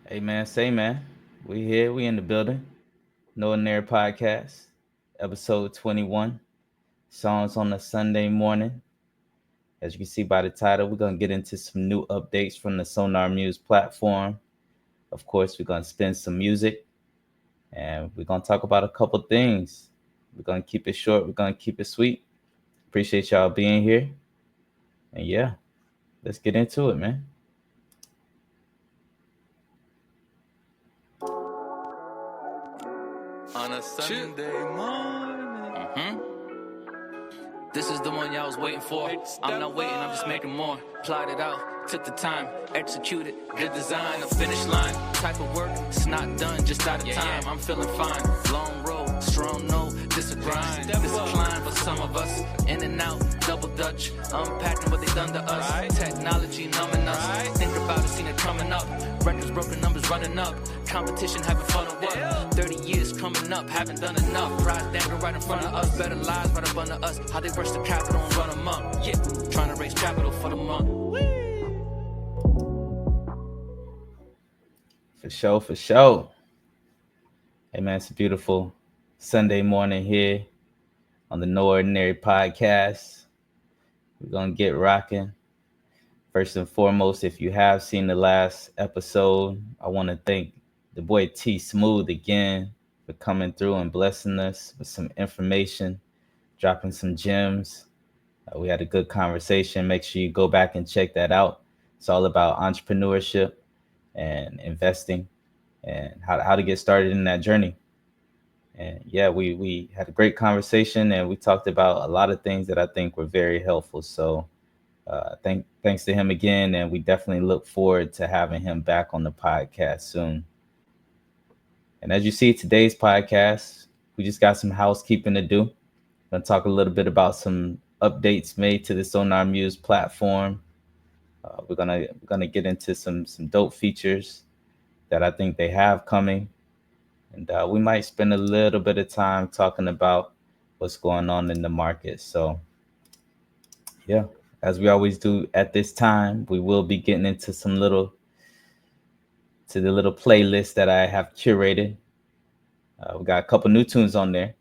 Hey man, say man, we here, we in the building. No Ordinary Podcast, episode 21. Songs on a Sunday morning. As you can see by the title, we're gonna get into some new updates from the Sonar Muse platform. Of course, we're gonna spin some music and we're gonna talk about a couple things. We're gonna keep it short, we're gonna keep it sweet. Appreciate y'all being here. And yeah, let's get into it, man. On a Sunday morning. This is the one y'all was waiting for. I'm not waiting, I'm just making more. Plot it out, took the time, executed. Good design, a finish line. Type of work, it's not done, just out of time. I'm feeling fine. Long road, strong no, this a grind. This a climb for some of us. In and out, double dutch. Unpacking what they done to us. Technology numbing us. Think about it, seen it coming up. Records broken, numbers running up. Competition having fun of what? 30 years coming up, haven't done enough. Prize dangling right in front of us. Better lies right up under us. How they rush the capital and run them up. Yeah, trying to raise capital for the month. For sure, for sure. Hey man, it's a beautiful Sunday morning here on the No Ordinary Podcast. We're gonna get rocking. First and foremost, if you have seen the last episode, I want to thank the boy T Smooth again for coming through and blessing us with some information, dropping some gems. We had a good conversation. Make sure you go back and check that out. It's all about entrepreneurship and investing and how to get started in that journey. And yeah, we had a great conversation and we talked about a lot of things that I think were very helpful. So thanks to him again, and we definitely look forward to having him back on the podcast soon. And as you see, today's podcast, we just got some housekeeping to do. Gonna talk a little bit about some updates made to the Sonar Muse platform. We're gonna get into some dope features that I think they have coming, and we might spend a little bit of time talking about what's going on in the market. So yeah, as we always do at this time, we will be getting into the little playlist that I have curated. We got a couple new tunes on there,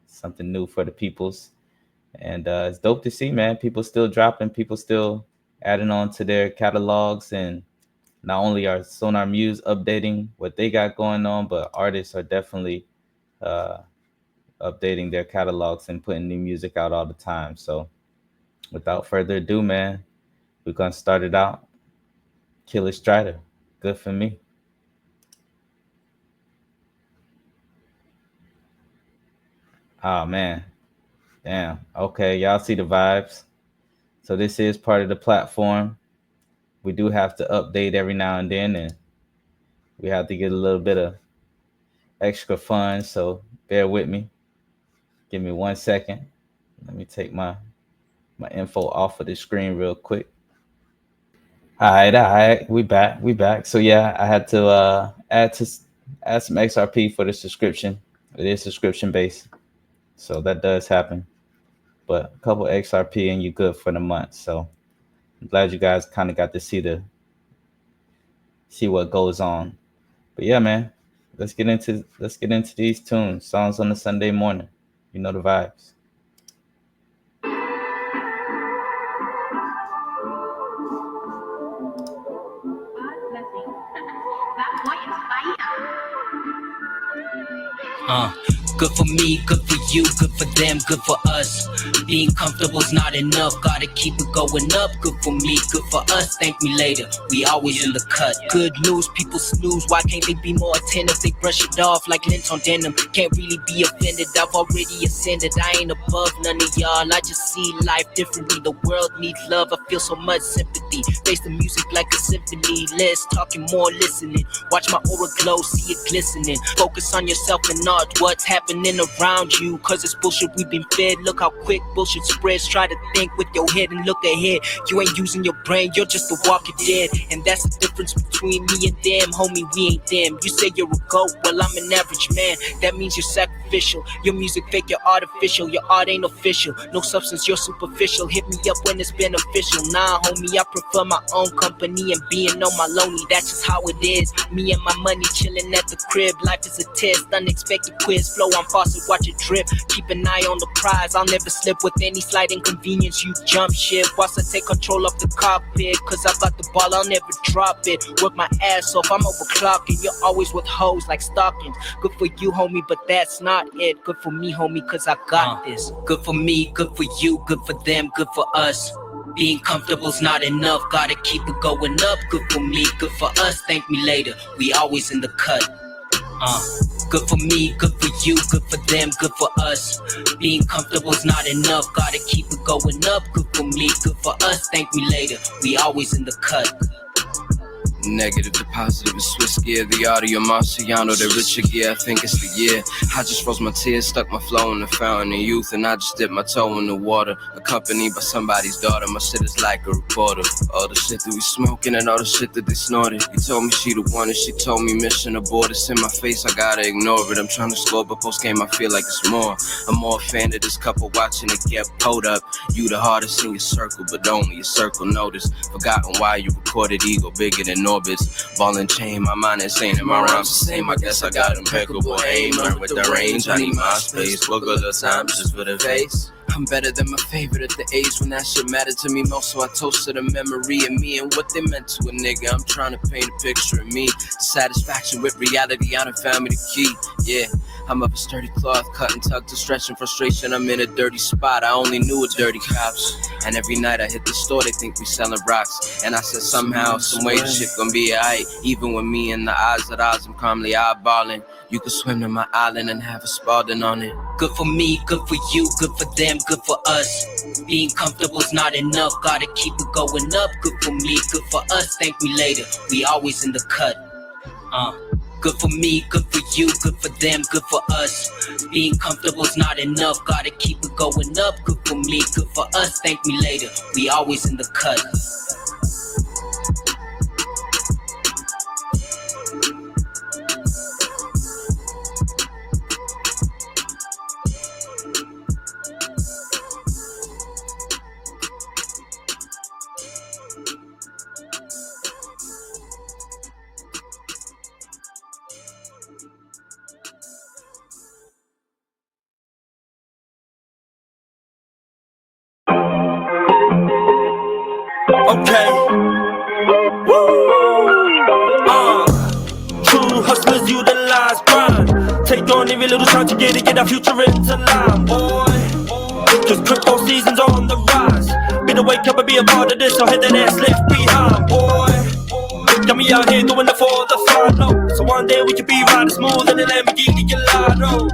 something new for the peoples. And it's dope to see, man. People still dropping, people still adding on to their catalogs. And not only are Sonar Muse updating what they got going on, but artists are definitely updating their catalogs and putting new music out all the time. So without further ado, man, we're going to start it out. Killer Strider, good for me. Oh, man. Damn. Okay, y'all see the vibes. So this is part of the platform. We do have to update every now and then, and we have to get a little bit of extra fun. So bear with me. Give me 1 second. Let me take my info off of the screen real quick. All right. We back. So yeah, I had to add some XRP for the subscription. It is subscription based, so that does happen. But a couple XRP and you're good for the month. So I'm glad you guys kind of got to see what goes on. But yeah, man, let's get into these tunes. Songs on a Sunday morning. You know the vibes. Good for me, good for you, good for them, good for us. Being comfortable's not enough, gotta keep it going up. Good for me, good for us, thank me later. We always in the cut. Good news, people snooze, why can't they be more attentive? They brush it off like lint on denim. Can't really be offended, I've already ascended. I ain't above none of y'all, I just see life differently. The world needs love, I feel so much sympathy. Face the music like a symphony, less talking, more listening. Watch my aura glow, see it glistening. Focus on yourself and art, what's happening happening around you, cause it's bullshit we've been fed. Look how quick bullshit spreads. Try to think with your head and look ahead. You ain't using your brain, you're just a walking dead. And that's the difference between me and them, homie, we ain't them. You say you're a goat, well I'm an average man. That means you're sacrificial. Your music fake, you're artificial. Your art ain't official. No substance, you're superficial. Hit me up when it's beneficial. Nah, homie, I prefer my own company and being on my lonely. That's just how it is. Me and my money chilling at the crib. Life is a test, unexpected quiz. Flow on faucet, watch it drip. Keep an eye on the prize. I'll never slip with any slight inconvenience. You jump ship whilst I take control of the cockpit. Cause I got the ball, I'll never drop it. Work my ass off, I'm overclocking. You're always with hoes like stalking. Good for you, homie, but that's not it. Good for me, homie, cause I got this. Good for me, good for you, good for them, good for us. Being comfortable's not enough, gotta keep it going up. Good for me, good for us, thank me later. We always in the cut. Good for me, good for you, good for them, good for us. Being comfortable's not enough, gotta keep it going up. Good for me, good for us, thank me later. We always in the cut. Negative to positive is Swiss gear. The audio Marciano, the richer gear. I think it's the year. I just froze my tears, stuck my flow in the fountain of youth, and I just dipped my toe in the water. Accompanied by somebody's daughter. My shit is like a reporter. All the shit that we smoking and all the shit that they snorted. He told me she the one and she told me mission aborted. It's in my face, I gotta ignore it. I'm trying to score, but post game I feel like it's more. I'm more a fan of this couple watching it get pulled up. You the hardest in your circle, but only your circle notice. Forgotten why you recorded ego bigger than orbits. Ball and chain, my mind insane and my rhymes the same. I guess I got impeccable aim. Learn with the range, I need my space. Work all the time just for the face. I'm better than my favorite at the age when that shit mattered to me most. So I toasted a memory of me and what they meant to a nigga. I'm trying to paint a picture of me. The satisfaction with reality, I done found me the key. Yeah, I'm of a sturdy cloth, cut and tucked to stretching frustration. I'm in a dirty spot, I only knew a dirty cops. And every night I hit the store, they think we selling rocks. And I said somehow, some way, this shit gon' be alright. Even with me in the eyes of odds, I'm calmly eyeballing. You could swim to my island and have a Spalding on it. Good for me, good for you, good for them, good for us. Being comfortable's not enough, gotta keep it going up. Good for me, good for us, thank me later. We always in the cut. Good for me, good for you, good for them, good for us. Being comfortable's not enough, gotta keep it going up. Good for me, good for us, thank me later. We always in the cut. Okay. True hustlers utilize grind. Take on every little time to get our future into line, boy. Cause crypto season's on the rise. Better wake up and be a part of this, so hit that ass left behind, boy. Got me out here doing it for the follow. So one day we could be riding smooth in the Lamborghini Gallardo.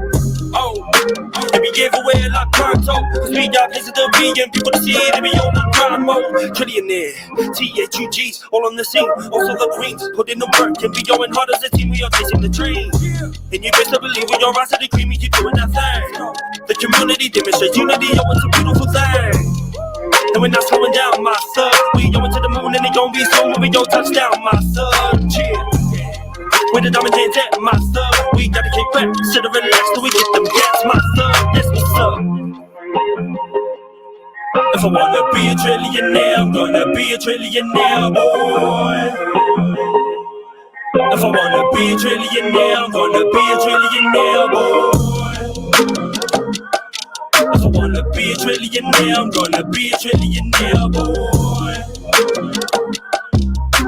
And we gave away like Pronto. Cause we got places to be and people to see it and be on the grind mode. Trillionaire, THUGs, all on the scene. Also the queens, put in the work and be going hard as a team. We are chasing the dream. And you best to believe when you're rise to the cream, we keep doing that thing. The community demonstrates unity, oh it's a beautiful thing. And we're not slowing down, my thug. We going to the moon and it gon' be soon when we don't touch down, my thug. Cheers. With the diamond hands at my thug. We gotta keep back, sit and relax till we get them gas, my thug. That's what's up. If I wanna be a trillionaire, I'm gonna be a trillionaire, boy. If I wanna be a trillionaire, I'm gonna be a trillionaire, boy. If I wanna be a trillionaire, I'm gonna be a trillionaire, boy.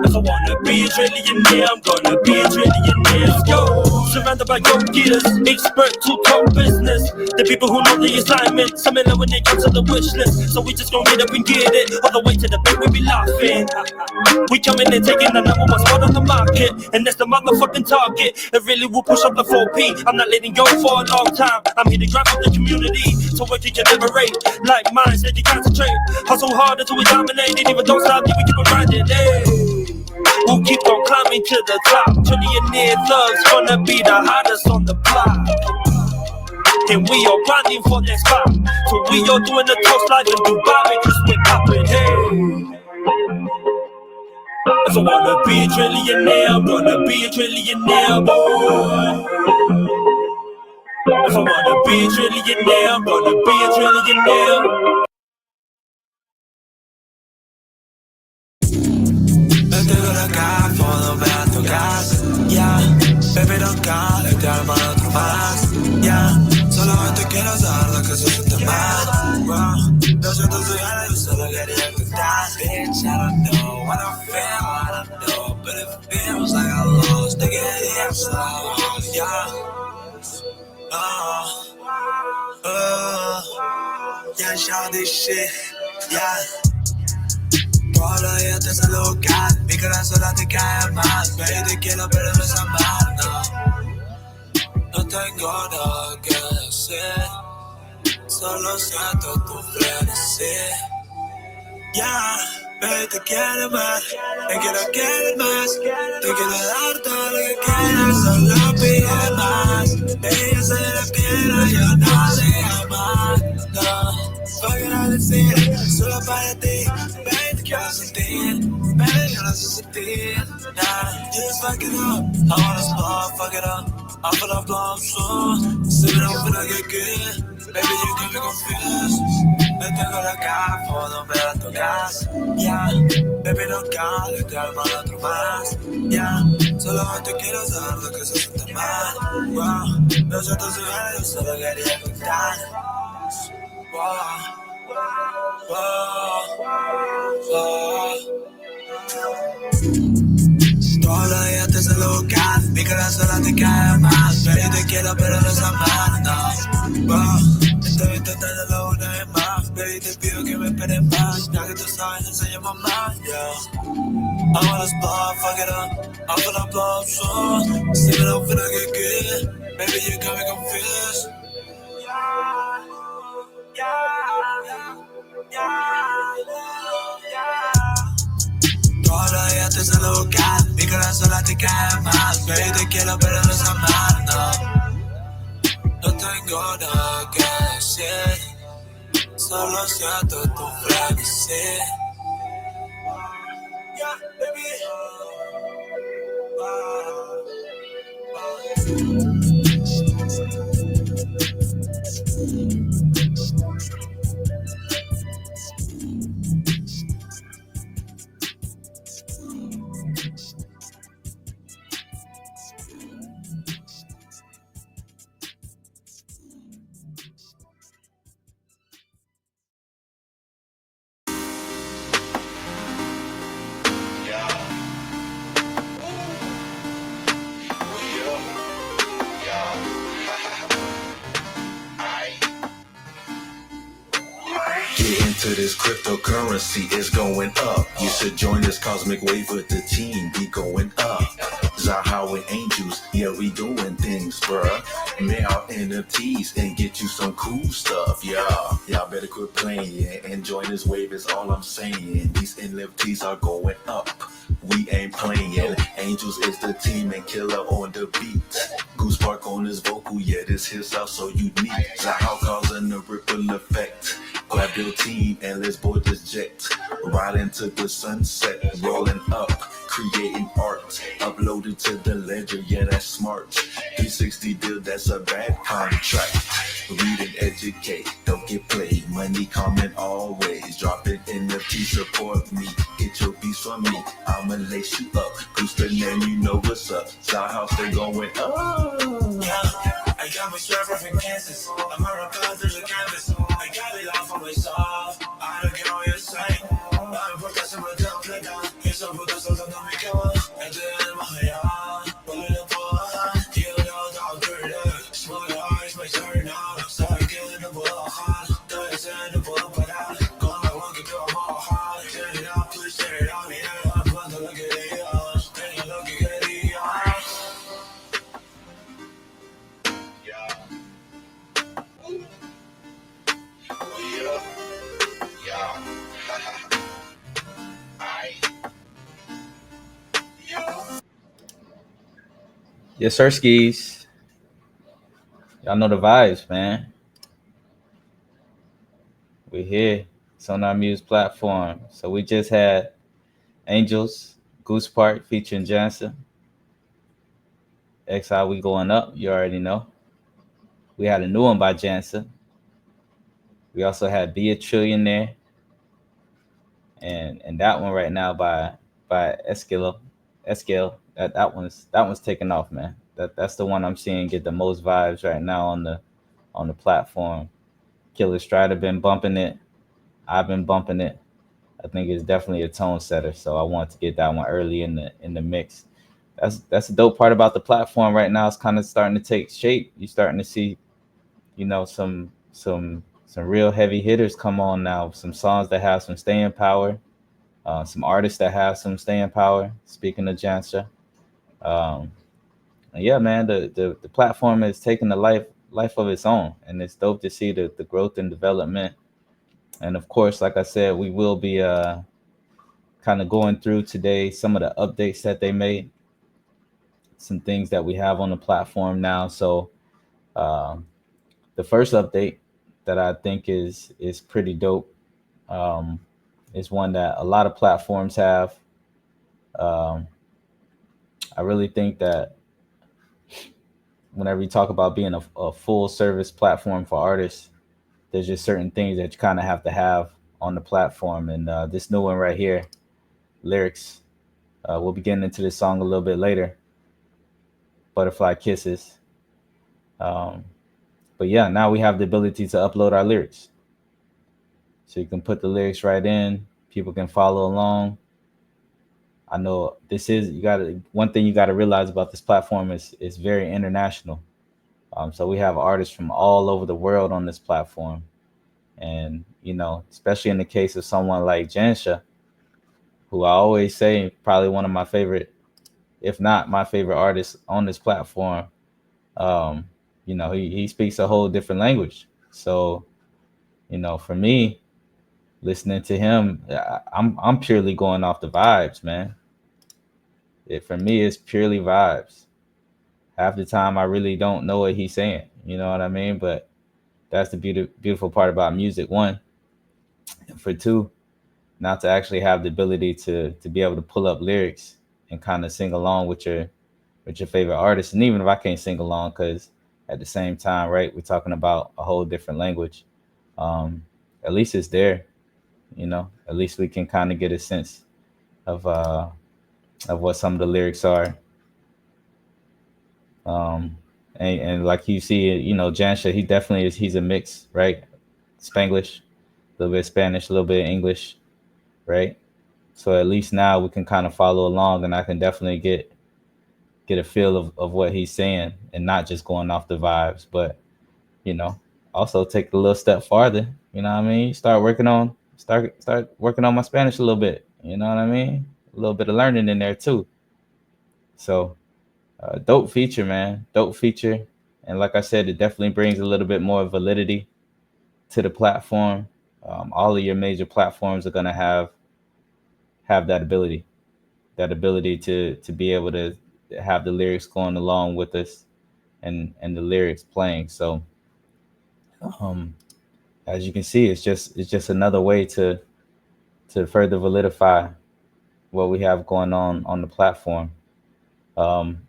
If I wanna be a trillionaire, I'm gonna be a trillionaire. Let's go. Surrounded by go-getters, expert to talk business. The people who know the assignment, similar when it comes to the wish list. So we just gon' get up and get it. All the way to the bank, we be laughing. We coming and taking the number one spot on the market, and that's the motherfucking target. It really will push up the 4P. I'm not letting go for a long time. I'm here to grab up the community, so we can collaborate. Like mine, said you concentrate. Hustle hard until we dominate, and even don't stop, yeah, we keep on grinding. Hey. We'll keep on climbing to the top. Trillionaire thugs gonna be the hottest on the block. and we all grinding for that spot. So we all doing the toast live in Dubai, just quit popping, hey. If I wanna be a trillionaire, I'm gonna be a trillionaire, boy. If I wanna be a trillionaire, I'm gonna be a trillionaire. Tengo la cara, puedo ver tu casa, yeah. Baby, don't call, te arma otro más, yeah. Solamente quiero saber lo que se siente mal, wow. No siento su gana, yo solo quería contar. Bitch, I don't know what I feel, I don't know. But it feels like I lost, they get it slow, yeah. Yeah, shout this shit, yeah. Todos los días te salgo buscar, mi corazón te cae más. Baby, te quiero pero no es amar, no. No tengo nada que decir, solo siento tu frenesí. Yeah, baby, te quiero más, te quiero más. Te quiero dar todo lo que quieras, solo pide más. Ella se la quiero, yo no sé amar, no. Fuck decir, solo para ti, baby, te quiero sentir. Baby, yo no sé sentir, nah. Just fuck it up, I wanna smoke, fuck it up. I'm finna blow soon, see me, I'm finna get good. Baby, you got me confused. Me tengo la cara, puedo ver a tu casa, yeah. Baby, no cales, te arma otro más, yeah. Solamente quiero saber lo que se siente mal, wow. No siento su gana, yo solo quería contar, wow, wow, wow. Todos los días te salgo buscar, mi corazón te cae más. Baby, te quiero pero no es amar, no, wow. Estoy intentándolo una vez más, baby, te pido que me esperes más. Ya que tú sabes, enséñame más, yeah. I wanna spot, fuck it up, I'm finna blow up soon. See me, I'm finna get good, baby, you got me confused. Todos los días te salgo buscar, mi corazón te cae más. Baby, te quiero pero no es amar, no. No tengo nada que decir, solo siento tu frenesí. Yeah, baby. Get into this cryptocurrency, it's going up. You should join this cosmic wave with the team, be going up. Zaha with Angels, yeah, we doing things, bruh. Mail out NFTs and get you some cool stuff, yeah. Y'all better quit playing and join this wave, is all I'm saying. These NFTs are going up, we ain't playing. Angels is the team and Killer on the beat. Goose Park on his vocal, yeah, this his sound so unique. Zaha causing a ripple effect. Grab your team and let's board this jet. Right into the sunset, rolling up, creating art. Uploaded to the ledger, yeah, that's smart. 360 deal, that's a bad contract. Read and educate, don't get played. Money coming always. Drop it in the P, support me. Get your piece from me, I'ma lace you up. Goose the name, you know what's up. Side house, they going up. Yeah, I got my strap from Kansas. I'm a rapper through the canvas. I got it all for myself. I don't care what you say. I'm focused on my damn playground. It's a photo, so don't make it work. And then my hair, pulling up for her. You know, don't do it. Small eyes, my turn now. So I get in the ball, there's in the ball, but I go on to go more hard. Turn it up, please turn it on me. I'm going to look at it. Take a look at it. Yes, sir, skis. Y'all know the vibes, man. We're here. Sonar Muse platform. So we just had Angels, Goose Park featuring Jansen. XI We Going Up, you already know. We had a new one by Jansen. We also had Be a Trillionaire, and that one right now by Eskilo. Eskil. That one's taking off, man. That's the one I'm seeing get the most vibes right now on the platform. Killer Strider been bumping it. I've been bumping it. I think it's definitely a tone setter. So I want to get that one early in the mix. That's the dope part about the platform right now. It's kind of starting to take shape. You're starting to see, some real heavy hitters come on now. Some songs that have some staying power. Some artists that have some staying power. Speaking of Jansa, um, and yeah, man, the platform is taking a life of its own, and it's dope to see the growth and development. And of course, like I said, we will be kind of going through today some of the updates that they made, some things that we have on the platform now. So um, the first update that I think is pretty dope um, is one that a lot of platforms have. Um, I really think that whenever you talk about being a full service platform for artists, there's just certain things that you kind of have on the platform. And this new one right here, lyrics, we'll be getting into this song a little bit later. Butterfly Kisses. Um, but yeah, now we have the ability to upload our lyrics. So you can put the lyrics right in. People can follow along. I know this is you got to one thing you got to realize about this platform is very international. So we have artists from all over the world on this platform, and especially in the case of someone like Jansha, who I always say probably one of my favorite, if not my favorite artist on this platform. Um, he speaks a whole different language. So for me, listening to him, I'm purely going off the vibes, man. For me, it's purely vibes. Half the time, I really don't know what he's saying. You know what I mean? But that's the beautiful part about music. One, and for two, not to actually have the ability to be able to pull up lyrics and kind of sing along with your favorite artist. And even if I can't sing along, because at the same time, right, we're talking about a whole different language. Um, at least it's there. At least we can kind of get a sense of uh, of what some of the lyrics are. Um, and like you see, Jansha, he definitely is. He's a mix, right? Spanglish, a little bit of Spanish, a little bit of English, right? So at least now we can kind of follow along, and I can definitely get a feel of what he's saying, and not just going off the vibes, but you know, also take it a little step farther. You know what I mean? Start working on my Spanish a little bit. You know what I mean? A little bit of learning in there too. So dope feature, man. Dope feature. And like I said, it definitely brings a little bit more validity to the platform. All of your major platforms are gonna have that ability to be able to have the lyrics going along with us and the lyrics playing. So um, as you can see, it's just another way to further validify what we have going on the platform. Um,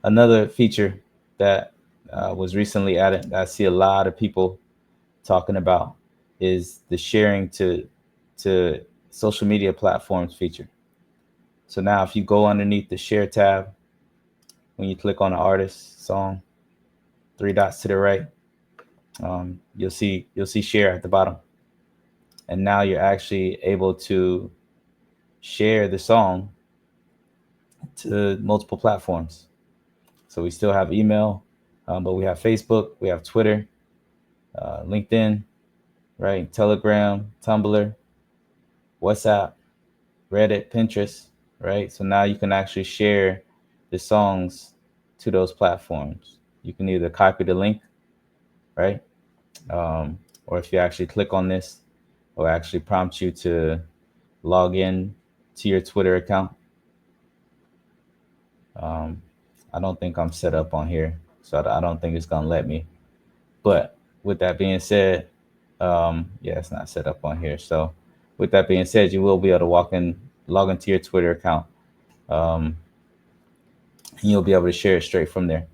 Another feature that was recently added that I see a lot of people talking about is the sharing to social media platforms feature. So now if you go underneath the share tab, when you click on the artist song, three dots to the right, you'll see share at the bottom, and now you're actually able to share the song to multiple platforms. So we still have email, but we have Facebook, we have Twitter, LinkedIn, right? Telegram, Tumblr, WhatsApp, Reddit, Pinterest, right? So now you can actually share the songs to those platforms. You can either copy the link, right? Or if you actually click on this, or actually prompt you to log in to your Twitter account. Um, I don't think I'm set up on here. So I don't think it's gonna let me. But with that being said, yeah, it's not set up on here. So with that being said, you will be able to log into your Twitter account, um, and you'll be able to share it straight from there.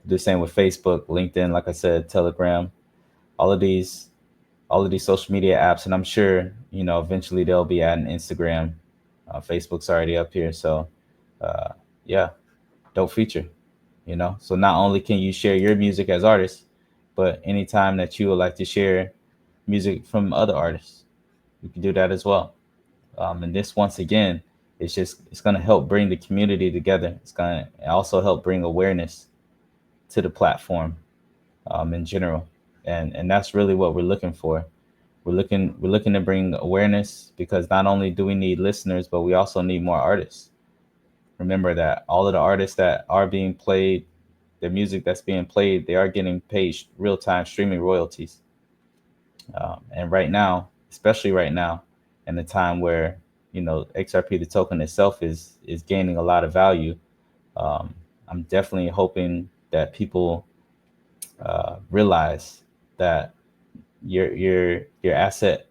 Do the same with Facebook, LinkedIn, like I said, Telegram, all of these, all of these social media apps, and I'm sure eventually they'll be adding Instagram. Facebook's already up here, so uh, yeah, don't feature. So not only can you share your music as artists, but anytime that you would like to share music from other artists, you can do that as well. And this, once again, it's going to help bring the community together. It's going to also help bring awareness to the platform, in general, and that's really what we're looking for. We're looking to bring awareness, because not only do we need listeners, but we also need more artists. Remember that all of the artists that are being played, their music that's being played, they are getting paid real time streaming royalties. And right now, especially right now, in the time where XRP, the token itself, is gaining a lot of value, um, I'm definitely hoping that people realize that your asset,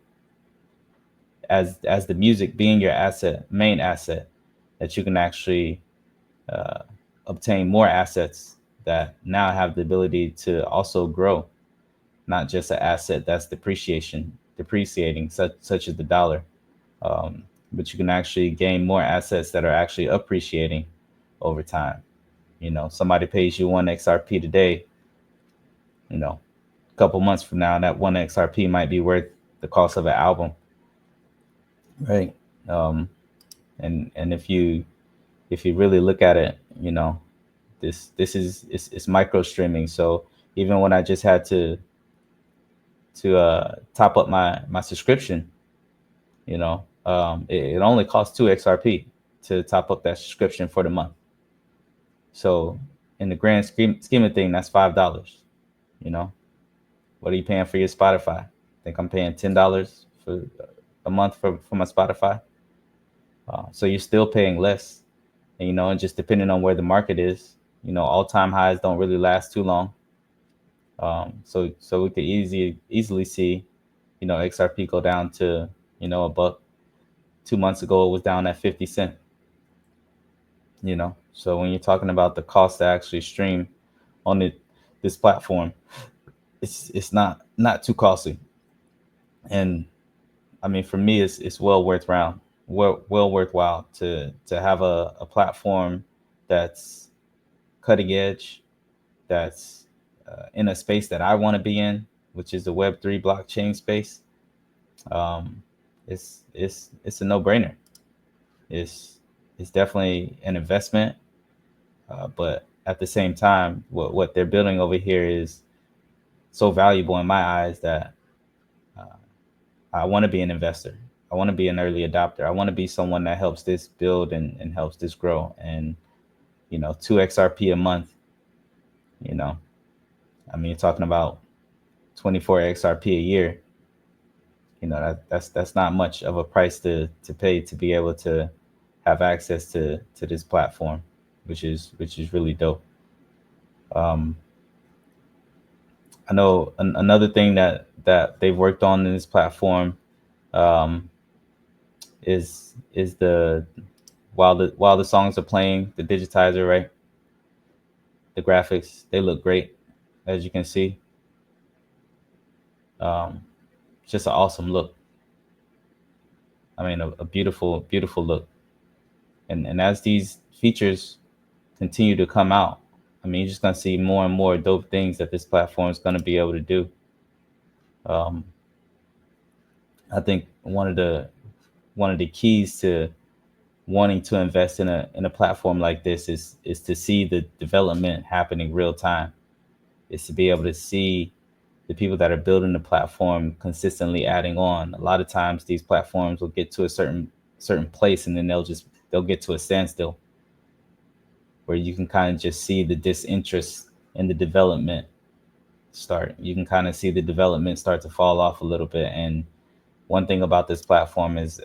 as the music being your main asset, that you can actually uh, obtain more assets that now have the ability to also grow, not just an asset that's depreciating, such as the dollar, but you can actually gain more assets that are actually appreciating over time. Somebody pays you one XRP today, a couple months from now, that one XRP might be worth the cost of an album, right? Um, and if you really look at it, this is it's micro streaming. So even when I just had to top up my subscription, it only costs 2 XRP to top up that subscription for the month. So in the grand scheme of thing, that's $5. You know, what are you paying for your Spotify? I think I'm paying $10 for a month for my Spotify. So you're still paying less, and just depending on where the market is, all time highs don't really last too long. So we could easily see, XRP go down to, a buck. 2 months ago, it was down at 50 cent. So when you're talking about the cost to actually stream on this platform, it's not too costly. And I mean, for me, it's well worthwhile to have a platform that's cutting edge, that's in a space that I want to be in, which is the Web3 blockchain space. Um, it's a no brainer. It's it's definitely an investment, but at the same time, what they're building over here is so valuable in my eyes that uh, I want to be an investor. I want to be an early adopter. I want to be someone that helps this build and helps this grow. And 2 XRP a month. You know, I mean, you're talking about 24 XRP a year. That's not much of a price to pay to be able to have access to this platform, which is really dope. Um, I know another thing that they've worked on in this platform, um, is the while the songs are playing, the digitizer, right? The graphics, they look great, as you can see. Um, it's just an awesome look. I mean, a beautiful, beautiful look. And as these features continue to come out, I mean, you're just gonna see more and more dope things that this platform is gonna be able to do. Um, I think one of the keys to wanting to invest in a platform like this is to see the development happening real time. Is to be able to see the people that are building the platform consistently adding on. A lot of times these platforms will get to a certain place, and then they'll get to a standstill where you can kind of just see the disinterest in the development start. You can kind of see the development start to fall off a little bit. And one thing about this platform is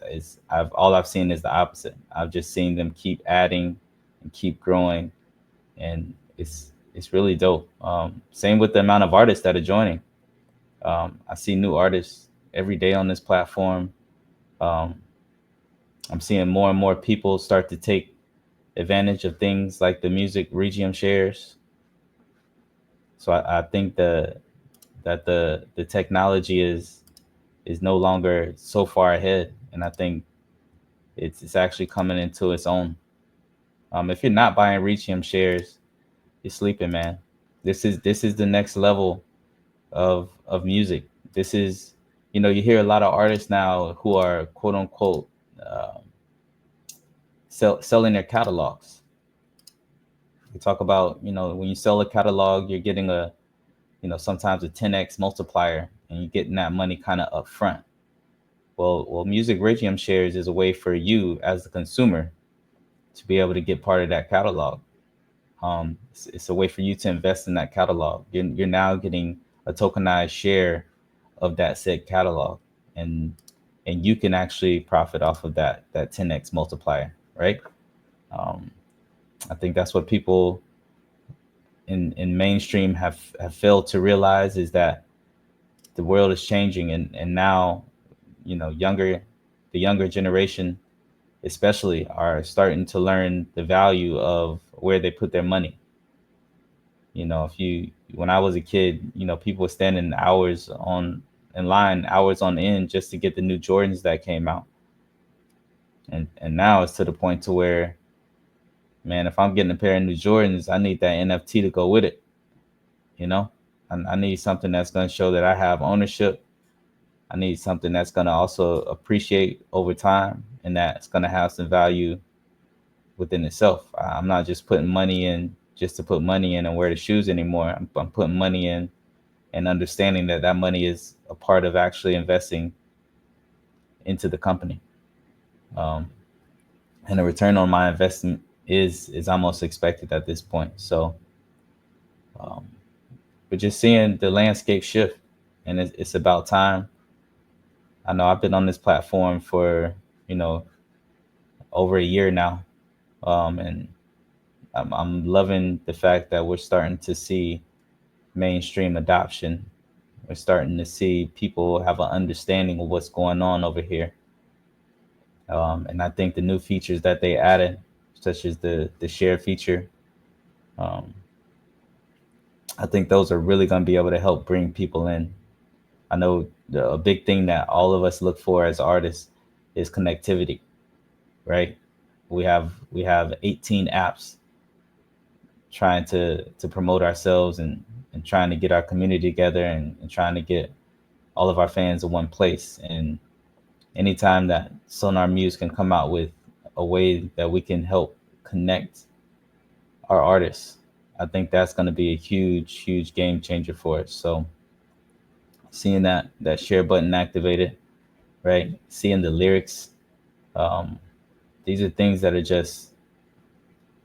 I've seen is the opposite. I've just seen them keep adding and keep growing, and it's really dope. Same with the amount of artists that are joining. I see new artists every day on this platform. Um, I'm seeing more and more people start to take advantage of things like the music Regium shares. So I think that the technology is no longer so far ahead, and I think it's actually coming into its own. If you're not buying Regium shares, you're sleeping, man. This is the next level of music. This is, you hear a lot of artists now who are quote unquote uh, selling their catalogs. We talk about, when you sell a catalog, you're getting sometimes a 10x multiplier, and you're getting that money kind of upfront. Well, Music Regium shares is a way for you as the consumer to be able to get part of that catalog. It's a way for you to invest in that catalog. You're now getting a tokenized share of that said catalog, and you can actually profit off of that 10x multiplier, right? Um, I think that's what people in mainstream have failed to realize, is that the world is changing, and now younger the younger generation especially are starting to learn the value of where they put their money. If you when I was a kid, people were standing hours on in line, hours on end, just to get the new Jordans that came out. And now it's to the point to where, man, if I'm getting a pair of new Jordans, I need that NFT to go with it. You know, I need something that's going to show that I have ownership. I need something that's going to also appreciate over time, and that's going to have some value within itself. I'm not just putting money in just to put money in and wear the shoes anymore. I'm putting money in and understanding that that money is a part of actually investing into the company. Um, and the return on my investment is almost expected at this point. So, um, but just seeing the landscape shift, and it's about time. I know I've been on this platform for you know over a year now, and I'm loving the fact that we're starting to see mainstream adoption. We're starting to see people have an understanding of what's going on over here. And I think the new features that they added, such as the share feature, um, I think those are really going to be able to help bring people in. I know a big thing that all of us look for as artists is connectivity, right? We have 18 apps trying to promote ourselves, and trying to get our community together, and trying to get all of our fans in one place. And anytime that Sonar Muse can come out with a way that we can help connect our artists, I think that's going to be a huge, huge game changer for us. So seeing that share button activated, right? Seeing the lyrics, um, these are things that are just,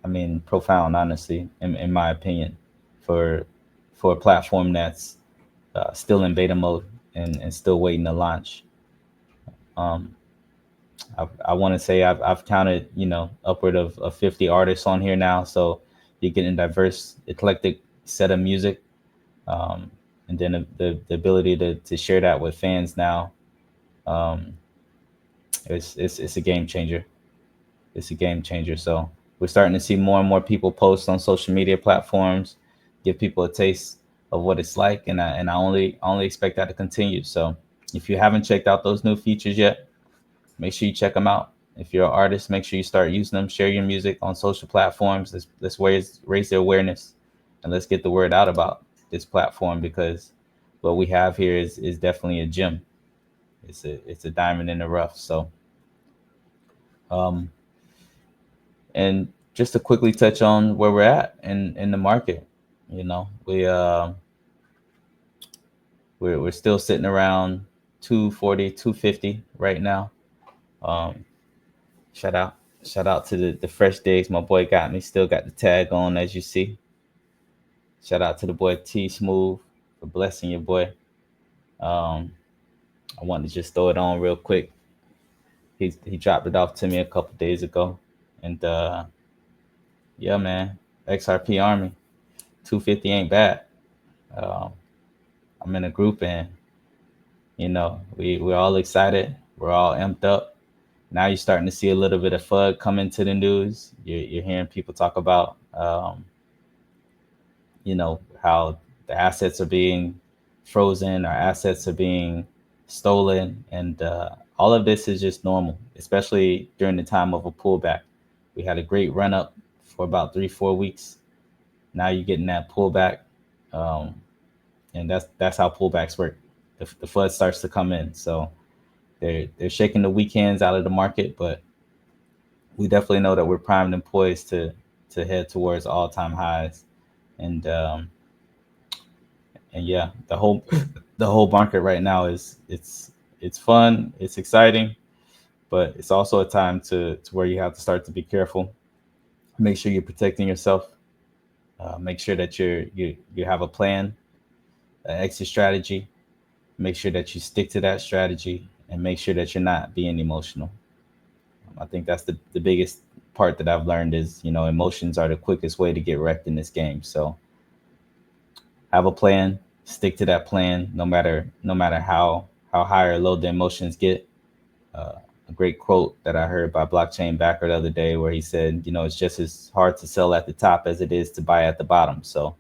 I mean, profound, honestly, in my opinion, for a platform that's still in beta mode, and still waiting to launch. Um, I want to say I've counted, upward of 50 artists on here now. So you're getting a diverse, eclectic set of music. And then the ability to share that with fans now. Um, it's a game changer. It's a game changer. So we're starting to see more and more people post on social media platforms, give people a taste of what it's like. And I only expect that to continue. So if you haven't checked out those new features yet, make sure you check them out. If you're an artist, make sure you start using them. Share your music on social platforms. Let's raise the awareness, and let's get the word out about this platform, because what we have here is definitely a gem. It's a diamond in the rough. So, um, and just to quickly touch on where we're at in the market, we're still sitting around 240, 250 right now. Um, Shout out. Shout out to the fresh digs. My boy got me. Still got the tag on, as you see. Shout out to the boy T Smooth for blessing your boy. Um, I wanted to just throw it on real quick. He dropped it off to me a couple days ago. And yeah, man. XRP Army. 250 ain't bad. Um, I'm in a group, and we're all excited. We're all amped up. Now you're starting to see a little bit of FUD come into the news. You're hearing people talk about, how the assets are being frozen, or assets are being stolen, and all of this is just normal, especially during the time of a pullback. We had a great run up for about 3-4 weeks. Now you're getting that pullback, um, and that's how pullbacks work. The FUD starts to come in, so they're shaking the weekends out of the market, but we definitely know that we're primed and poised to head towards all time highs, and yeah, the whole market right now is it's fun, it's exciting, but it's also a time to where you have to start to be careful. Make sure you're protecting yourself. Make sure that you have a plan, an exit strategy. Make sure that you stick to that strategy, and make sure that you're not being emotional. I think that's the biggest part that I've learned is, emotions are the quickest way to get wrecked in this game. So have a plan, stick to that plan, no matter how high or low the emotions get. Uh, a great quote that I heard by blockchain backer the other day, where he said, it's just as hard to sell at the top as it is to buy at the bottom. So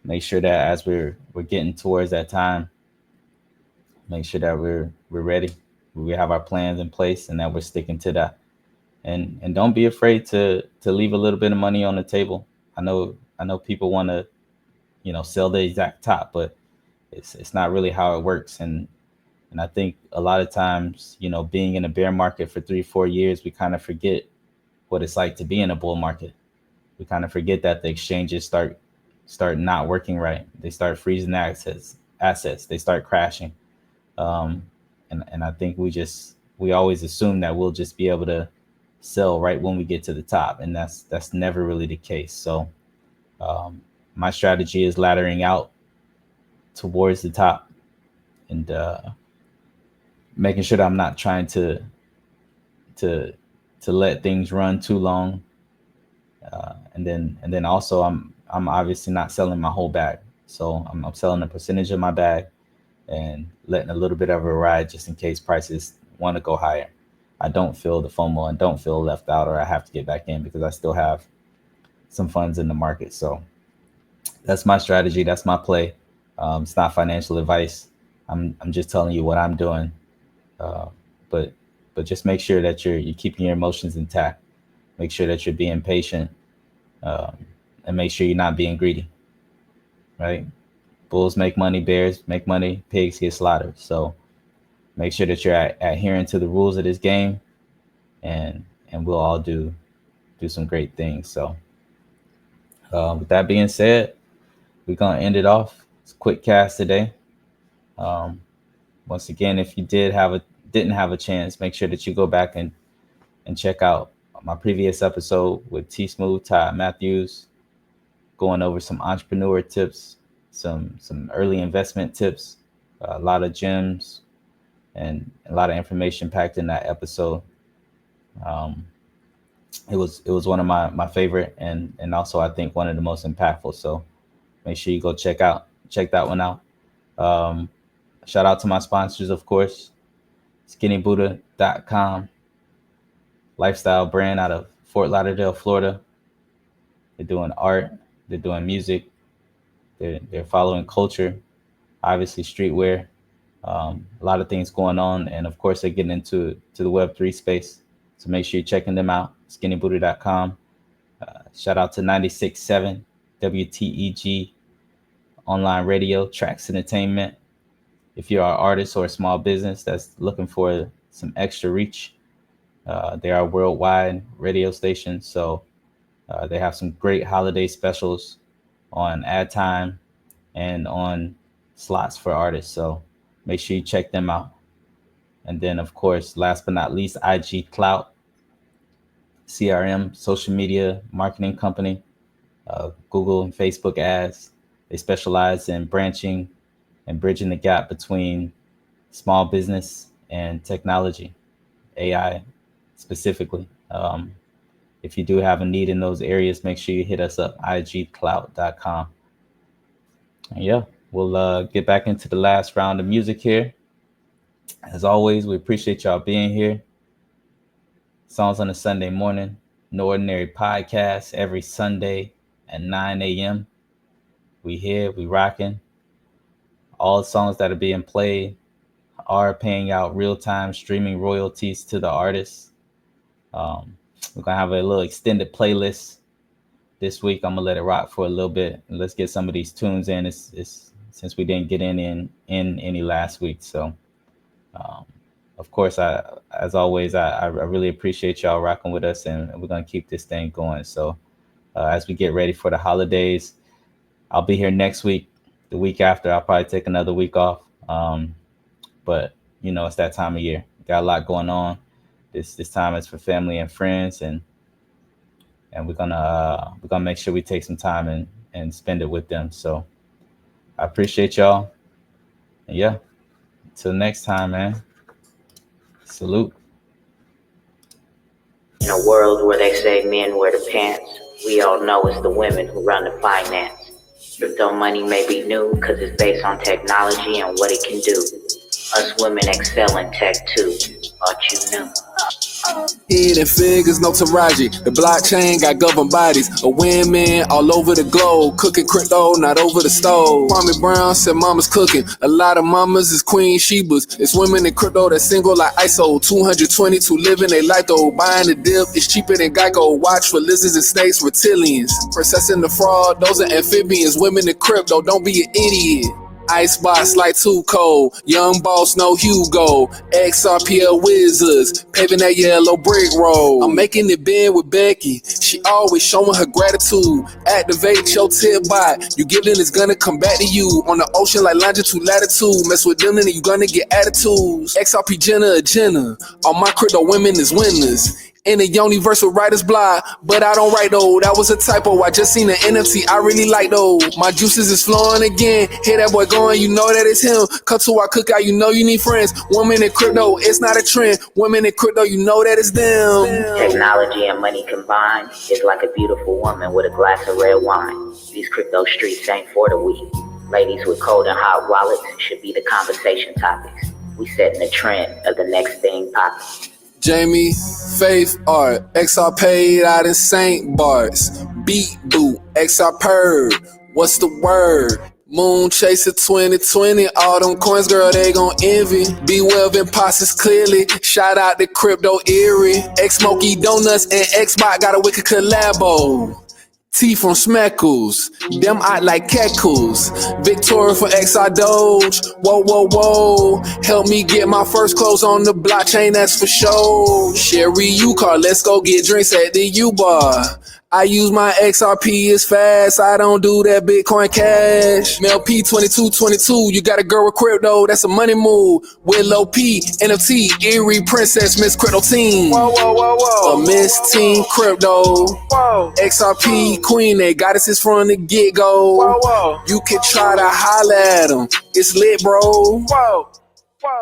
make sure that as we're getting towards that time, make sure that we're ready. We have our plans in place, and that we're sticking to that. And don't be afraid to leave a little bit of money on the table. I know people want to, sell the exact top, but it's not really how it works. And I think a lot of times, being in a bear market for 3-4 years, we kind of forget what it's like to be in a bull market. We kind of forget that the exchanges start not working right. They start freezing assets. They start crashing. Um, and I think we always assume that we'll just be able to sell right when we get to the top, and that's never really the case. So um, my strategy is laddering out towards the top, and making sure that I'm not trying to to let things run too long, and then also I'm obviously not selling my whole bag. So I'm selling a percentage of my bag and letting a little bit of a ride just in case prices want to go higher. I don't feel the FOMO and don't feel left out, or I have to get back in because I still have some funds in the market. So that's my strategy. That's my play. It's not financial advice. I'm just telling you what I'm doing. Uh, but but just make sure that you're keeping your emotions intact. Make sure that you're being patient, um, and make sure you're not being greedy. Right? Bulls make money, bears make money, pigs get slaughtered. So make sure that you're adhering to the rules of this game, and we'll all do some great things. So with that being said, we're gonna end it off. It's a quick cast today. Um, Once again, if you didn't have a chance, make sure that you go back and check out my previous episode with T Smooth, Todd Matthews, going over some entrepreneur tips, some early investment tips, a lot of gems, and a lot of information packed in that episode. Um, it was one of my favorite, and also I think one of the most impactful. So make sure you go check that one out. Um, Shout out to my sponsors, of course, skinnybuddha.com, lifestyle brand out of Fort Lauderdale, Florida. They're doing art, they're doing music, they're following culture, obviously streetwear, a lot of things going on, and of course they're getting into the Web3 space. So make sure you're checking them out, skinnybuddha.com. Shout out to 96.7 WTEG online radio, Tracks Entertainment. If you're an artist or a small business that's looking for some extra reach, they are a worldwide radio station. So they have some great holiday specials on ad time and on slots for artists. So make sure you check them out. And then, of course, last but not least, IG Clout, CRM, social media marketing company, Google and Facebook ads. They specialize in branching and bridging the gap between small business and technology, AI specifically. if you do have a need in those areas, make sure you hit us up, igclout.com. And yeah, we'll get back into the last round of music here. As always, we appreciate y'all being here. Songs on a Sunday morning, No Ordinary Podcast every Sunday at 9 a.m. We here, we rocking. All the songs that are being played are paying out real-time streaming royalties to the artists. We're going to have a little extended playlist this week. I'm going to let it rock for a little bit. And let's get some of these tunes in. It's since we didn't get in any last week. So, of course, as always, I really appreciate y'all rocking with us, and we're going to keep this thing going. So as we get ready for the holidays, I'll be here next week. The week after, I'll probably take another week off. But, you know, it's that time of year. Got a lot going on. This time is for family and friends, and we're gonna make sure we take some time and spend it with them. So I appreciate y'all. And yeah, until next time, man. Salute. In a world where they say men wear the pants, we all know it's the women who run the finance. Crypto money may be new because it's based on technology and what it can do. Us women excel in tech too. Thought you knew. Hidden figures, no Taraji. The blockchain got governed bodies. A women all over the globe. Cooking crypto, not over the stove. Kwame Brown said mama's cooking. A lot of mamas is Queen Shebas. It's women in crypto that single like ISO. 222 living they life though. Buying the dip is cheaper than Geico. Watch for lizards and snakes, reptilians. Processing the fraud, those are amphibians. Women in crypto, don't be an idiot. Icebox like too cold. Young boss, no Hugo. XRPL Wizards. Paving that yellow brick road. I'm making it bend with Becky. She always showing her gratitude. Activate your tip bot. You give it, it's gonna come back to you. On the ocean like longitude, latitude. Mess with them and you gonna get attitudes. XRP Jenna. All my crypto women is winners. In a universal writer's block, but I don't write though. That was a typo. I just seen the NFT. I really like though. My juices is flowing again. Hear that boy going, you know that it's him. Cut to our cookout, you know you need friends. Women in crypto, it's not a trend. Women in crypto, you know that it's them. Technology and money combined is like a beautiful woman with a glass of red wine. These crypto streets ain't for the weak. Ladies with cold and hot wallets should be the conversation topics. We setting the trend of the next thing popping. Jamie, Faith Art, XR paid out in St. Bart's. Beat Boot, XR Purr, what's the word? Moon Chaser 2020, all them coins, girl, they gon' envy. B12 imposters clearly, shout out to Crypto Erie. X-Smokey Donuts and X-Bot got a wicked collabo. T from Smeckles, them out like Keckles. Victoria for XR Doge, whoa. Help me get my first clothes on the blockchain, that's for sure. Sherry U-Car, let's go get drinks at the U-Bar. I use my XRP, it's fast, I don't do that Bitcoin Cash. Mel P 2222, you got a girl with crypto, that's a money move. Willow P, NFT, Erie Princess, Miss Crypto Team. Whoa. A Miss Team Crypto. Whoa. XRP Queen, they goddesses from the get-go. Whoa. You can try to holler at them, it's lit, bro. Whoa.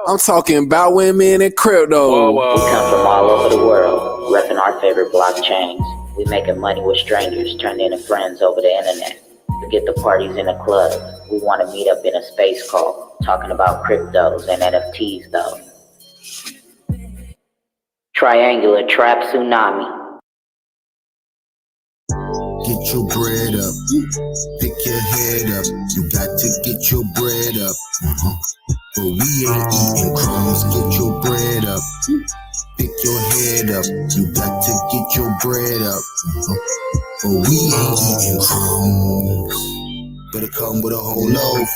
I'm talking about women in crypto. We come from all over the world, repping our favorite blockchains. We making money with strangers, turning into friends over the internet. Forget the parties in the club. We want to meet up in a space call, talking about cryptos and NFTs though. Triangular Trap Tsunami. Get your bread up, pick your head up. You got to get your bread up. But we ain't eating crumbs. Get your bread up. Pick your head up, you got to get your bread up. But we ain't eating crumbs. Better come with a whole loaf.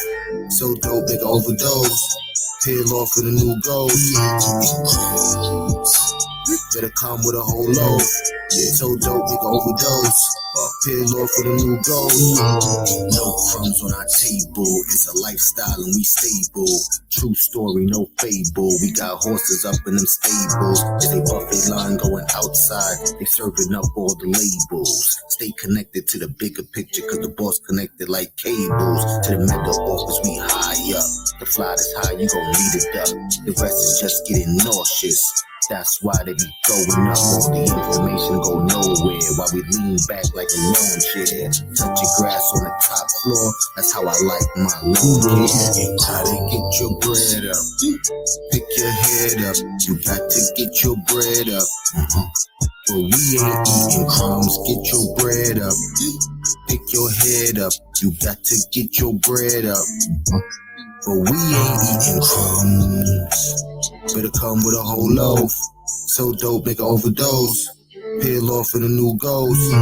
So dope, make an overdose. Peel off with a new ghost. We ain't eating crumbs. Better come with a whole loaf. So dope, make an overdose. Peel off with a new ghost. No crumbs on our table. It's a lifestyle and we stable. True story, no fable. We got horses up in them stables. It's a buffet line going outside. They serving up all the labels. Stay connected to the bigger picture, cause the boss connected like cables. To the mega office, we high up. to fly this high, you gon' need it up. The rest is just getting nauseous. That's why they be throwing up. All the information go nowhere while we lean back like a lawn chair. Touch your grass on the top floor. That's how I like my lawn care. How to get your bread up. Pick your head up. You got to get your bread up. But we ain't eating crumbs. Get your bread up. Pick your head up. You got to get your bread up. But we ain't eating crumbs. Better come with a whole loaf. So dope, make an overdose. Peel off in a new ghost.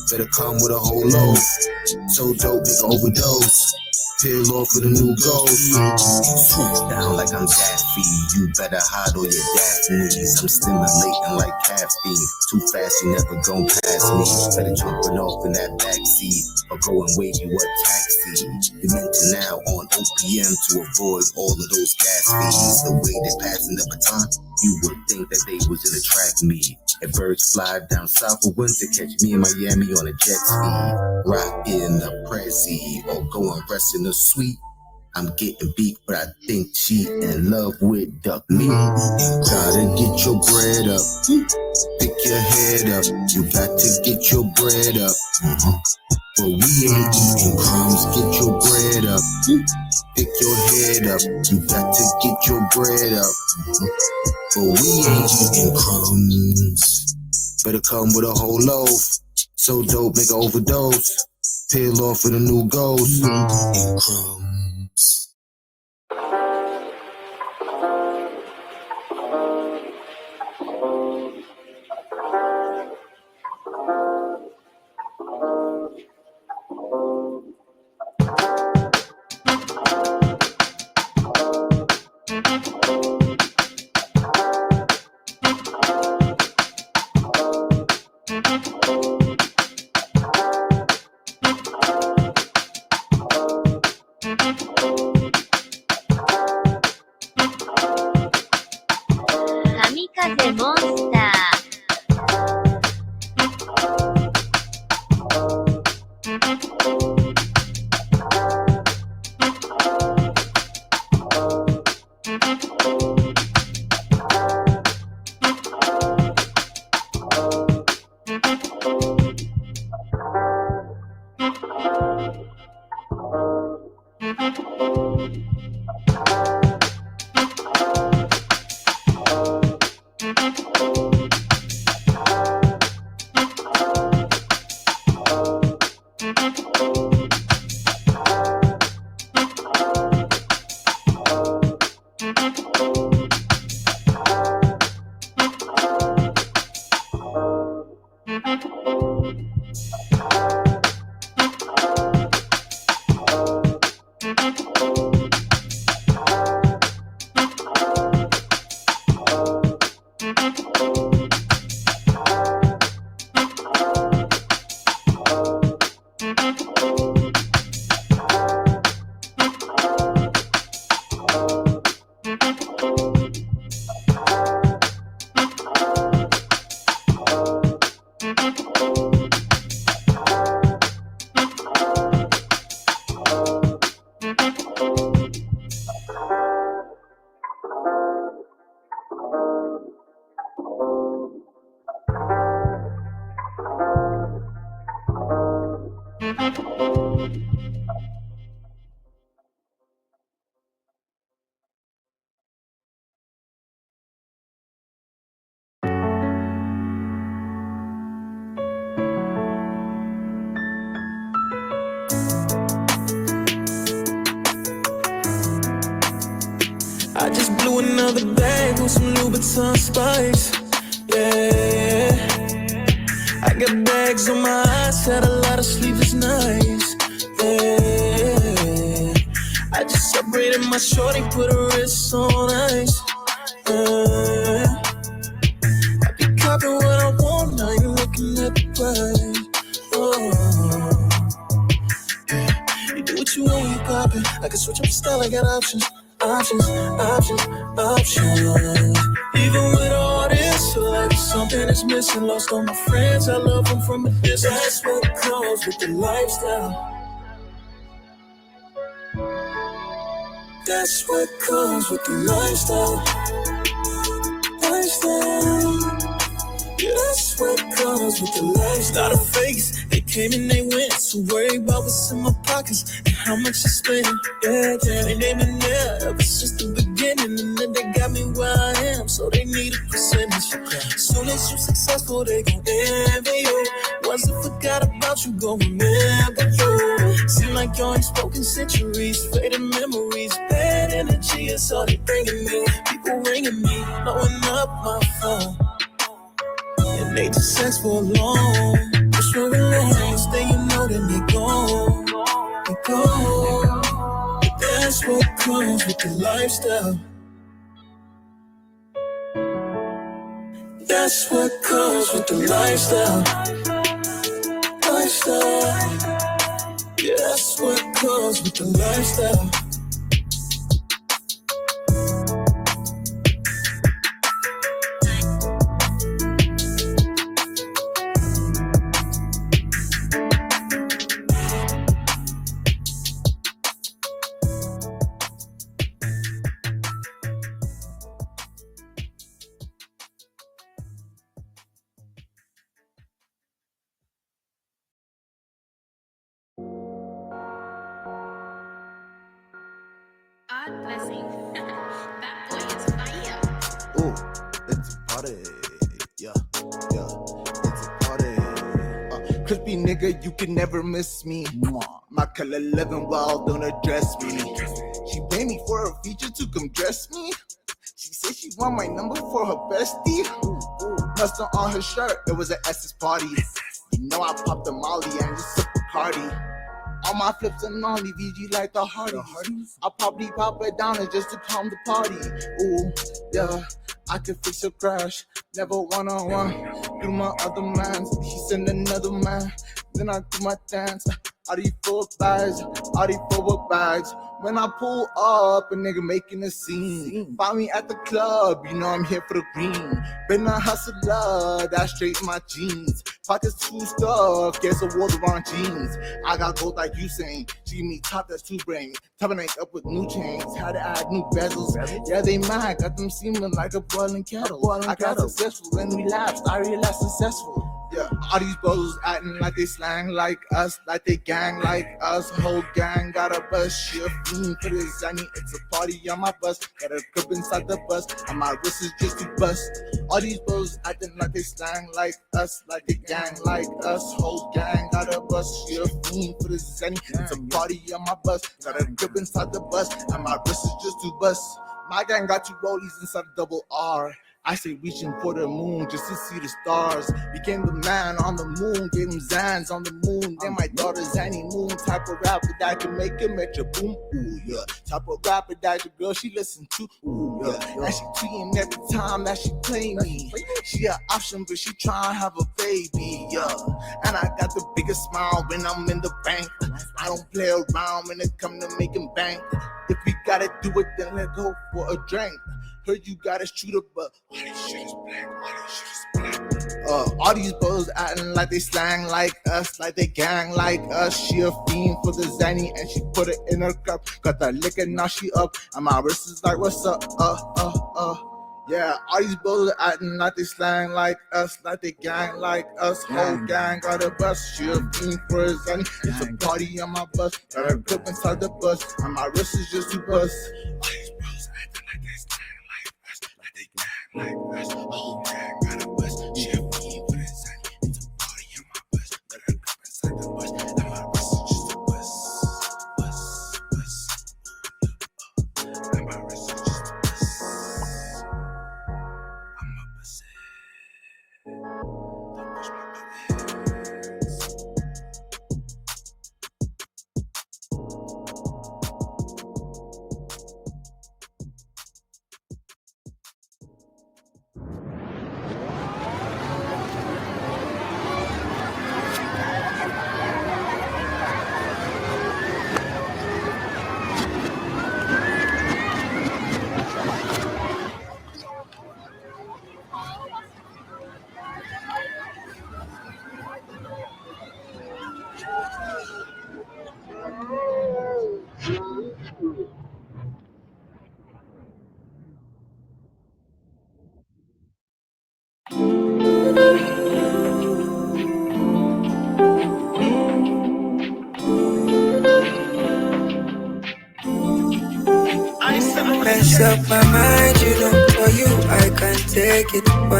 Better come with a whole loaf. So dope, make an overdose. Peel off in a new ghost. Swoop down like I'm Daffy. You better hide all your Daphnes. I'm stimulating like caffeine. Too fast, you never gon' pass me. Better jumping off in that backseat or go and wave you a taxi. Demented now on OPM to avoid all of those gas fees. The way they passing the baton, you would think that they was in a track meet. And birds fly down south for winter, catch me in Miami on a jet ski. Rock in a Prezi or go and rest in the suite. I'm getting beat, but I think she in love with duck meat. Gotta get your bread up. Pick your head up. You got to get your bread up. But we ain't eating crumbs. Get your bread up. Pick your head up. You got to get your bread up. But we ain't eating crumbs. Better come with a whole loaf. So dope, make an overdose. Peel off in a new ghost. Crumbs. I just blew another bag with some Louboutin spice. Yeah, I got bags on my eyes, had a lot of sleepless nights. Yeah, I just separated my shorty, put her wrists on ice. I be copping what I want, now you looking at the price. You do what you want, you poppin'. I can switch up the style, I got options. Options. Even with all this, feel like something is missing. Lost all my friends, I love them from a distance. That's what comes with the lifestyle. That's what comes with the lifestyle. Lifestyle. Yeah, that's what comes with the lifestyle. Lot of fakes, they came and they went. So worry about what's in my pockets and how much I spend. Yeah, they ain't been there ever since the beginning. And then they got me where I am, so they need a percentage. Soon as you successful, they gon' envy you. Ones that forgot about you gon' remember you. Seem like you ain't spoken centuries. Faded memories, bad energy is all they bringing me. People ringing me, blowing up my phone. And they just sex for long. Just for relax, then you know that they go. They go. But that's what comes with the lifestyle. That's what comes with the lifestyle. Lifestyle. Yeah, that's what comes with the lifestyle. God blessing. That boy is fire. Ooh, it's a party. Yeah, it's a party. Crispy nigga, you can never miss me. My color living wild, don't address me. She paid me for a feature to come dress me. She said she want my number for her bestie. Mustard on her shirt, it was an S's party. You know I popped the Molly and just sip Bacardi. All my flips and Molly, VG like the Hardys. I'll probably pop it down and just to calm the party. Ooh, yeah, I could fix a crash. Never one-on-one. Do my other man, he send another man. Then I do my dance. All these full bags, all these full bags. When I pull up, a nigga making a scene. Find me at the club, you know I'm here for the green. Been a hustler, that's straight in my jeans. Pockets too stuffed, guess I wore the wrong jeans. I got gold like you saying, she give me top that's too brainy. Topping it up with new chains, had to add new bezels. Yeah, they mad, got them seeming like a boiling kettle. I got successful and relapsed, I realized successful. Yeah, all these bros acting like they slang like us, like they gang like us. Whole gang got a bus, she a fiend for the Zanny. It's a party on my bus, got a grip inside the bus, and my wrist is just to bust. All these bros acting like they slang like us, like they gang like us. Whole gang got a bus, she a fiend for the Zanny. It's a party on my bus, got a grip inside the bus, and my wrist is just to bust. My gang got 2 rollies inside a double R. I say reaching for the moon just to see the stars. Became the man on the moon, gave him Zans on the moon. Then my daughter Zanny Moon, type of rapper that can make him at your boom. Ooh yeah, type of rapper that your girl she listen to. Ooh yeah, and she tweeting every time that she play me. She an option, but she tryna have a baby. Yeah, and I got the biggest smile when I'm in the bank. I don't play around when it come to making bank. If we gotta do it, then let's go for a drink. Heard you got a shooter, but all these shit is black, all these shit is black. All these bros acting like they slang like us, like they gang like us. She a fiend for the Zanny and she put it in her cup. Got that liquor, now she up, and my wrist is like, what's up, Yeah, all these bros acting like they slang like us, like they gang like us. Whole gang got a bus, she a fiend for a Zanny. It's a party on my bus, got a grip inside the bus, and my wrist is just to bust. All these bros acting like they slang like us, whole gang got a bus, she a fiend for the Zanny. It's a party on my bus, got a grip inside the bus, and my wrist is just a bust, and my wrist is just a bust. I'm a bust it. Don't push my buttons.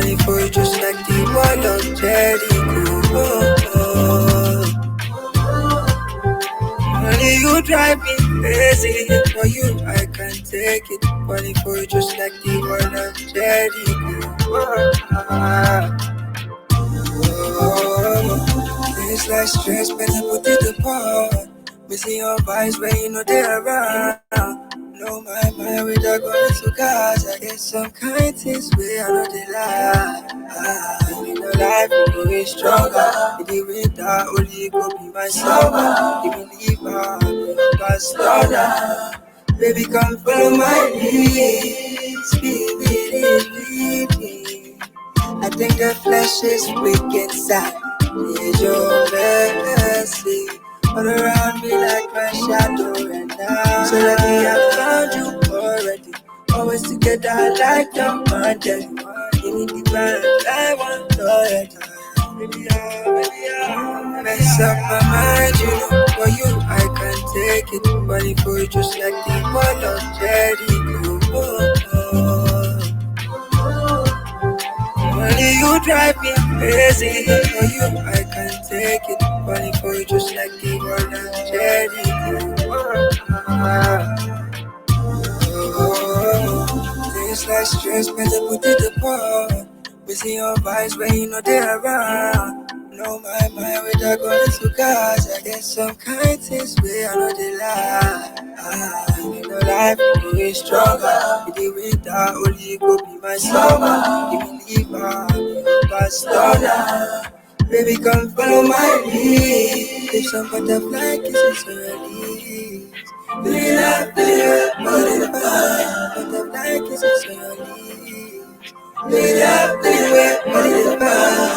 Falling for you just like the wall of Jericho. Only you drive me crazy. For you, I can't take it. Falling for you just like the wall of Jericho. It's like stress, better put it apart. Missing your vibes when you know they're around. Know my mind without going to cars. I get some kind things where I know they lie. In your life, you go be stronger. With the winter, only you go be my summer. Give me liver, be your pastor. Baby, come follow my lead. Speed me. I think the flesh is weak inside. Need your mercy all around me like my shadow and now. So lucky I found you already. Always together like your mandate. Give me the vibe I want already. Baby, mess up my mind, you know. For you, I can't take it. Falling for you just like the wall of Jericho. Only you drive me crazy. For you, I can't take it. Falling for you just like the wall of Jericho. Things like stress, better put it apart. Missing your vibes when you know they're around. Know my mind without going to cars. I get some kind things where I know they lie. In your life, you go be stronger. With the winter, only you go be my summer. Give me liver, be your pastor. Baby, come follow my lead. Take some butterfly kisses on your lips. Feel it, body the fire. Butterfly kisses on your lips. Feel it, body the fire.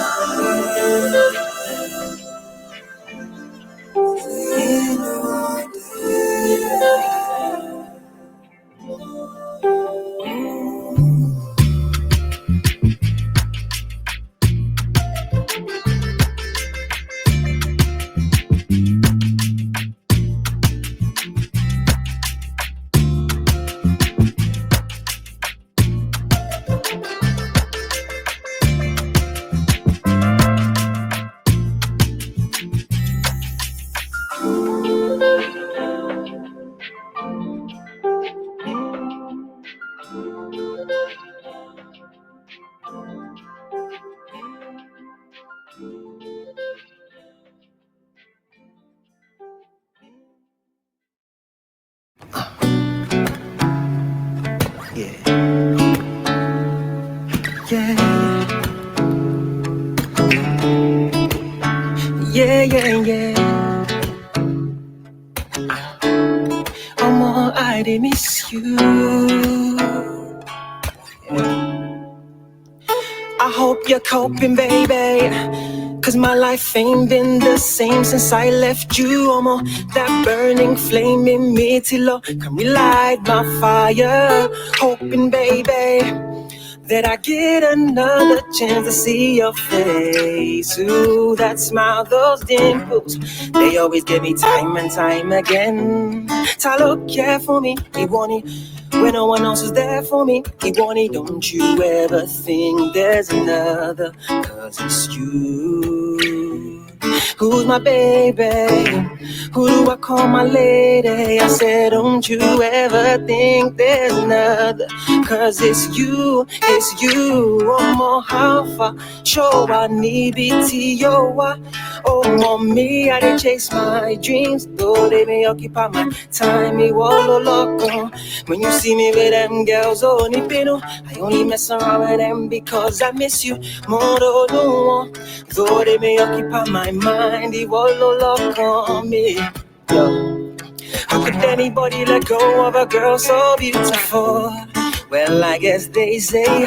Yeah. I did miss you. I hope you're coping, baby. Cause my life ain't been the same since I left you. That burning flame in me till can relight my fire. Hoping, baby, that I get another chance to see your face. Ooh, that smile, those dimples, they always give me time and time again. Look, care for me, he want it when no one else is there for me. He want it, don't you ever think there's another, cause it's you. Who's my baby? Who do I call my lady? I said, don't you ever think there's another, cause it's you. Oh, more how far, show I need BTO. Oh, mommy, I didn't chase my dreams, though they may occupy my time. Me wallow loco. When you see me with them girls, oh, nipino, I only mess around with them because I miss you more. Though they may occupy my mind, they wallow loco me. Yo. How could anybody let go of a girl so beautiful? Well, I guess they say,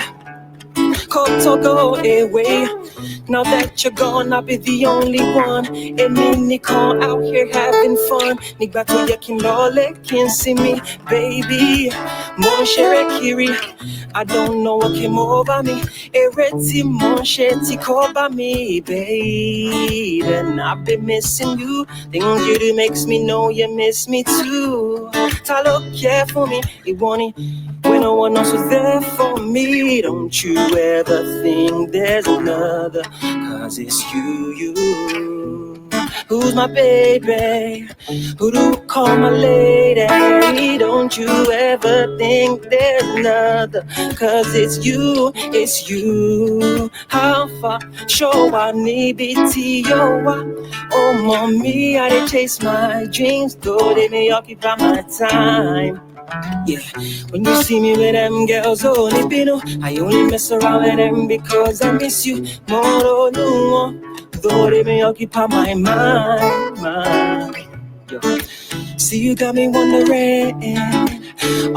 come to go away. Now that you're gone, I'll be the only one. And me, Nicole, out here having fun. Nigbato yakin lole, can see me, baby. Mon shere kiri, I don't know what came over me. Ereti mon sheti cover me, babe. And I've been missing you. Things you do makes me know you miss me too. Look, care for me, you want it. when no one else was there for me. Don't you ever think there's another, 'cause it's you. Who's my baby? Who do you call my lady? Don't you ever think there's another, 'cause it's you. How far? Show I need BTO. Oh, mommy, I did chase my dreams, though they may occupy my time. Yeah, when you see me with them girls, oh, Nipino, I only mess around with them because I miss you more, no, though they may occupy my mind. Yo. See, you got me wondering,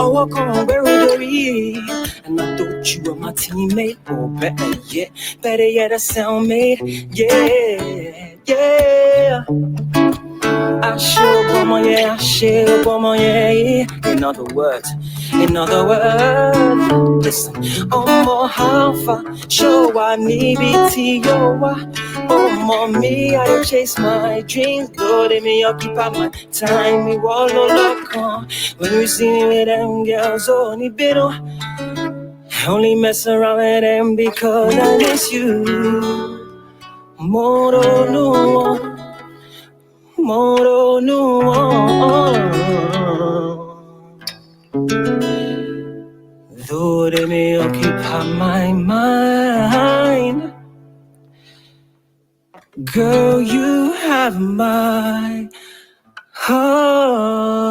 oh, I can't wear it, and I thought you were my teammate, or better yet, a cellmate, yeah. I should go my yeah. In other words, listen. Oh, more how far, show I need BTO. Oh, mommy, I chase my dreams, though they may occupy my time. Me wallow lock on when you see me with them girls, oh, ni bitter. I only mess around with them because I miss you. Moro no. Moro no, though they may occupy my mind. Girl, you have my heart.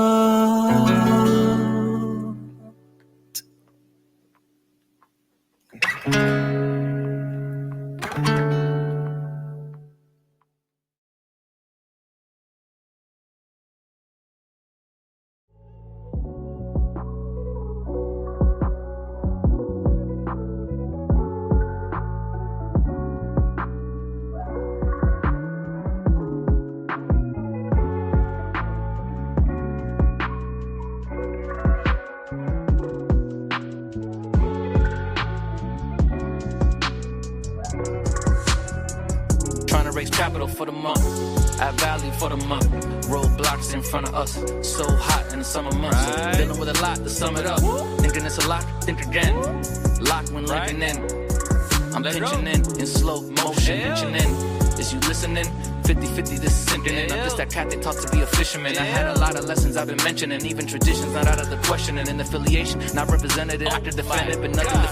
Raise capital for the month, add value for the month. Roadblocks in front of us, so hot in the summer months. Right. Dealing with a lot to sum it up. Thinking it's a lock, think again. Lock when linking in. I'm pinching in slow motion, pinching in. Is you listening? 50-50, this is sinking in. I'm just that cat they taught to be a fisherman. I had a lot of lessons I've been mentioning, even traditions not out of the question. And in affiliation, not represented, I could defend it, but nothing to